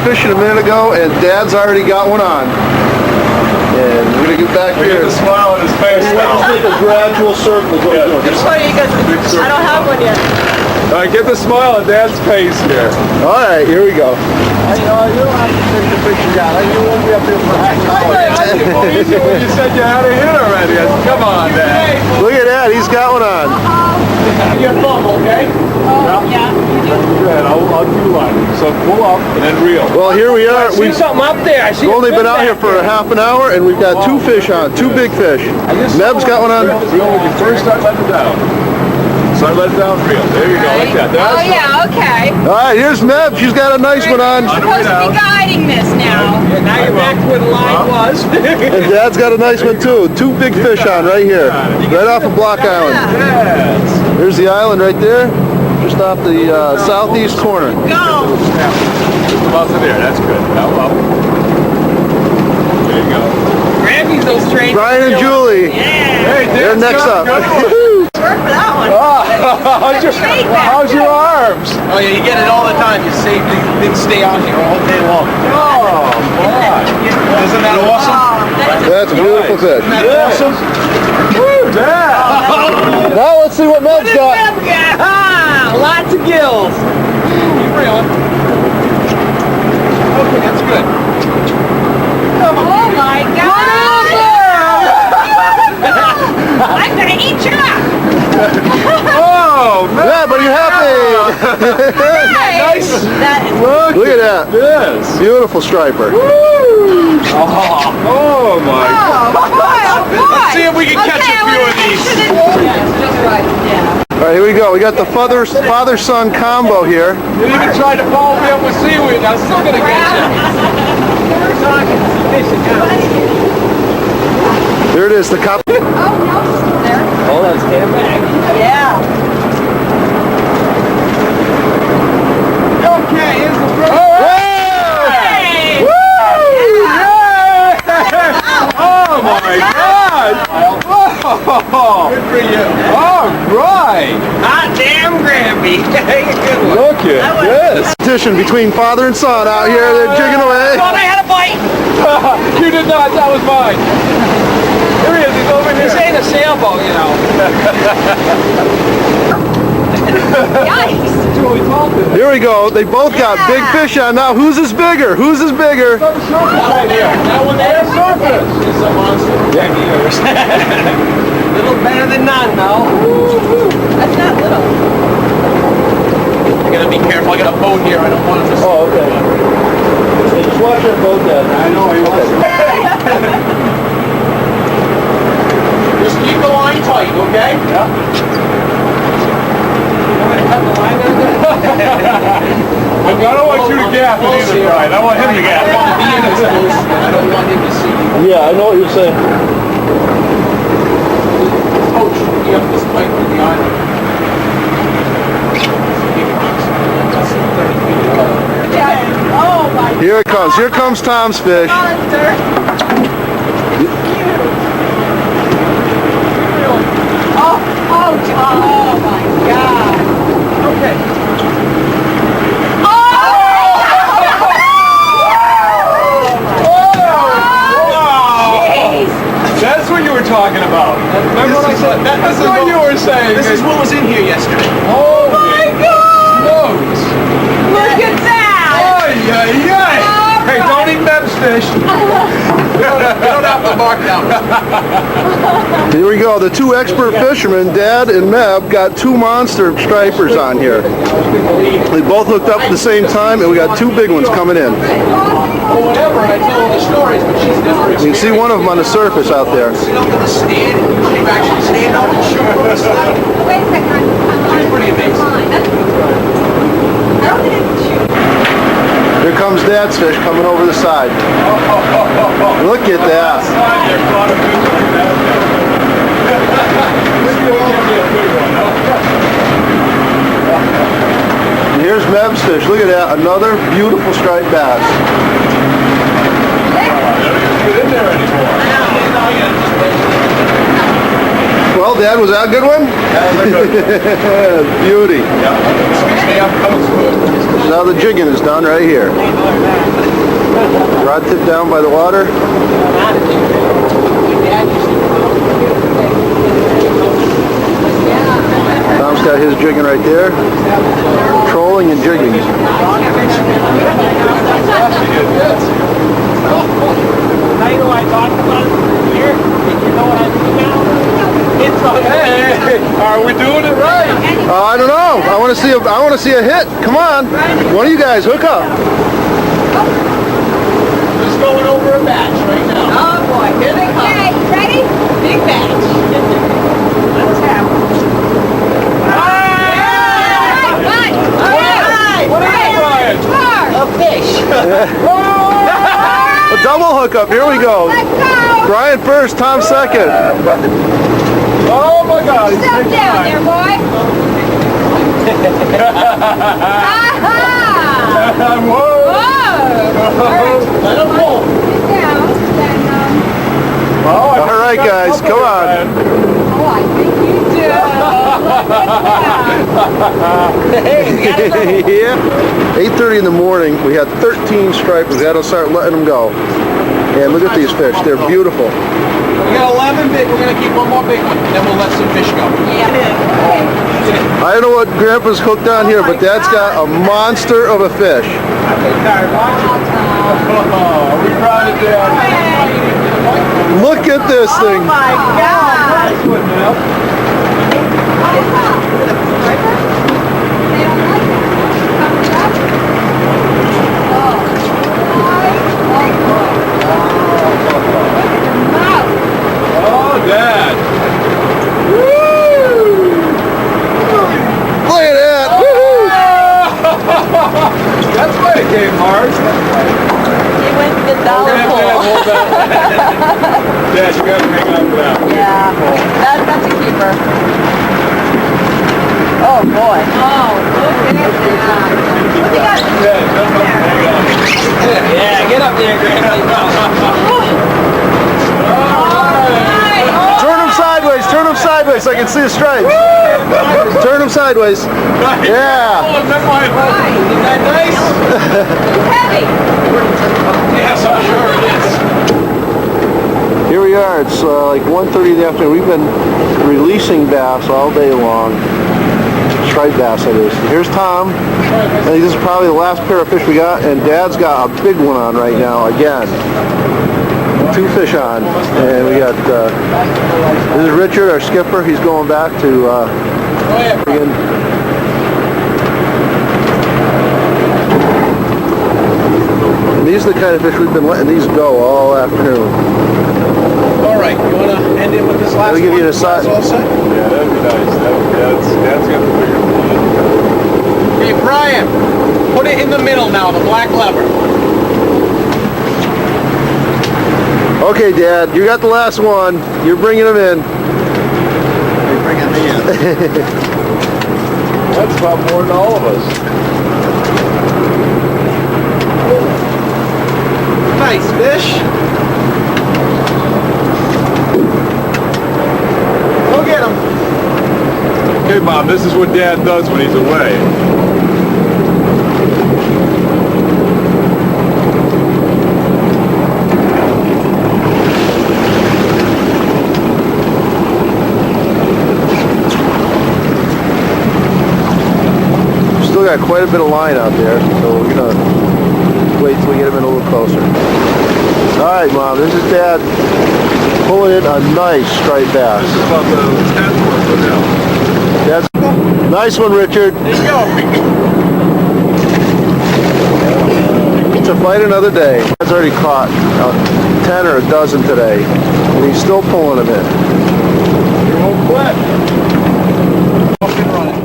Fishing a minute ago, and Dad's already got one on. And we're gonna get back here. Look at the smile on his face now. Just make a gradual circle. Just so you guys, I don't have one yet. All right, get the smile on Dad's face here. All right, here we go. You don't have to take the picture down. You won't be up here for half an hour. You said you had a hit already. Come on, Dad. Look at that, he's got one on. Your thumb, okay? Yeah. Good, I'll do one. So pull up and then reel. Well, here we are. We've something up there. I see We've only been out here for a half an hour, and we've got 2 fish on, 2 big fish. Neb's got one on. Reel when you first start letting it down. Start letting it down, reel. There you go, like that. Oh yeah, okay. All right, here's Neb. She's got a nice one on. I'm supposed to be guiding this now. Now you're back to where the line was. And Dad's got a nice one too. 2 big fish on right here, right off of Block Island. Yes. There's the island right there, just off the southeast corner. Go. About to there, that's good. Now up. There you go. Grabbing those trains. Brian and Julie, Hey, they're Dad's next got up. a good one. Work for that one. How's your arms? Oh yeah, you get it all the time. You save things stay on here all day long. Oh, boy. Isn't that awesome? That's a beautiful fish. Isn't that awesome? Woo, Dad. Now let's see what Neb's got. Lots of gills. Keep reeling. Okay, that's good. Oh my God. I'm gonna eat you up. Oh, man. Yeah, but you happy? Nice. That is Look at that. This. Beautiful striper. Oh, my God. boy. Let's see if we can catch a few of these. Just right. Yeah. All right, here we go. We got the father-son combo here. You even tried to follow me up with seaweed. I'm still going to get you. There it is, the cop. Oh no, it's still there. Oh, that's damn bag. Yeah. Okay, here's the first. Hey. Oh, my God. Oh, Good for you. all right. Hot damn Grammy. Good one. Look at this. Competition between father and son out here. They're jigging away. Oh, they had a bite. You did not. That was mine. Here he is. He's over here. This ain't a sailboat, you know. Yikes. Julie Talton. Here we go. They both got big fish on. Now, whose is bigger? Whose is bigger? Right here. That one there, surface. It's a monster. Yeah, he is. Little better than none, though. That's not little. I gotta be careful. I got a boat here. I don't want it to. Oh, okay. Hey, just watch that boat, Dad. I know. He was. Just keep the line tight, okay? I don't want you to gap it either, Brian. I want him to gap. I want to be in this close. I don't want him to see you. Yeah, I know what you're saying. Coach, be up this pipe with the island. Yeah. Oh my God. Here it comes. Here comes Tom's fish. Monster. Oh my God. Okay. That's what you were talking about. Remember what I said? That's what you were saying. This is what was in here yesterday. Oh my God! Look at that. Ay, ay, ay. Hey, don't eat Neb's fish. You don't have to mark down. Here we go. The 2 expert fishermen, Dad and Neb, got 2 monster stripers on here. They both hooked up at the same time, and we got 2 big ones coming in. Or whatever, and I tell all the stories, but she's never You can see one of them on the surface out there. sit up in the stand, you actually stand up and shoot from the side. Wait a second. She's pretty amazing. I don't think I can shoot. Here comes Dad's fish coming over the side. Look at that. And here's Neb's fish. Look at that. Another beautiful striped bass. Well, Dad, was that a good one? Beauty. Stay up coast with it. Now the jigging is done right here. Rod tip down by the water. Tom's got his jigging right there. Trolling and jigging. Now you know what I talked about here? You know what I do now? It's on. Hey, are we doing it right? I don't know. I want to see a hit. Come on. One of you guys hook up. Just going over a batch right now. Oh boy, here they come. Okay, ready? Big batch. Let's have it. What is it, Brian? A fish. A double hookup. Here we go. Let's go. Brian first, Tom second. Oh my God! he's Step taking down time. there, boy. Aha! Whoa! Whoa! All right. Let him pull. Sit down. Then, Oh, All right, guys, come on. oh, I think you do. Look at Hey, we got it. Yeah. 8:30 in the morning. We had 13 stripers. We had to start letting them go. And look at these fish. They're beautiful. We got 11 big. We're going to keep one more big one. Then we'll let some fish go. Yeah. I don't know what Grandpa's hooked on here, but Dad's got a monster of a fish. Oh, are we proud of Dad? Look at this thing. My God. Nice one, Nell. What is that? Striper? They don't like that. Comes up. Oh. Oh, Dad. Look at that. Woohoo! That's why it came hard. He went to the We're dollar gonna have to pool. hold that. Dad, you gotta hang on to that. Yeah, that's a keeper. Oh boy. Oh, look at that. What you got? Dad, come on, hang on. Yeah, get up there, Grandpa. Turn them sideways. Turn them sideways so I can see the stripes. Turn them sideways. Yeah. Oh, is that my hole? Isn't that nice? It's heavy. Yes, I'm sure it is. Here we are. It's like 1:30 in the afternoon. We've been releasing bass all day long. Striped bass, that is. Here's Tom. I think this is probably the last pair of fish we got, and Dad's got a big one on right now again. 2 fish on, and we got. This is Richard, our skipper. He's going back to. Again. And these are the kind of fish we've been letting these go all afternoon. All right, you want to end it with this last Let me give one? you the side. All set? Yeah, that'd be nice. Dad's got the bigger one. Hey, Brian, put it in the middle now, the black lever. Okay, Dad, you got the last one. You're bringing them in. You're bringing me in. That's about more than all of us. Nice fish. Go get him. Okay, Mom, this is what Dad does when he's away. Still got quite a bit of line out there, so we're gonna wait till we get him in a little closer. All right, Mom, this is Dad pulling in a nice striped bass. This is about the 10th one for now. That's nice one, Richard. There you go. To fight another day. Dad's already caught 10 or a dozen today, and he's still pulling them in. You won't quit. Up and running.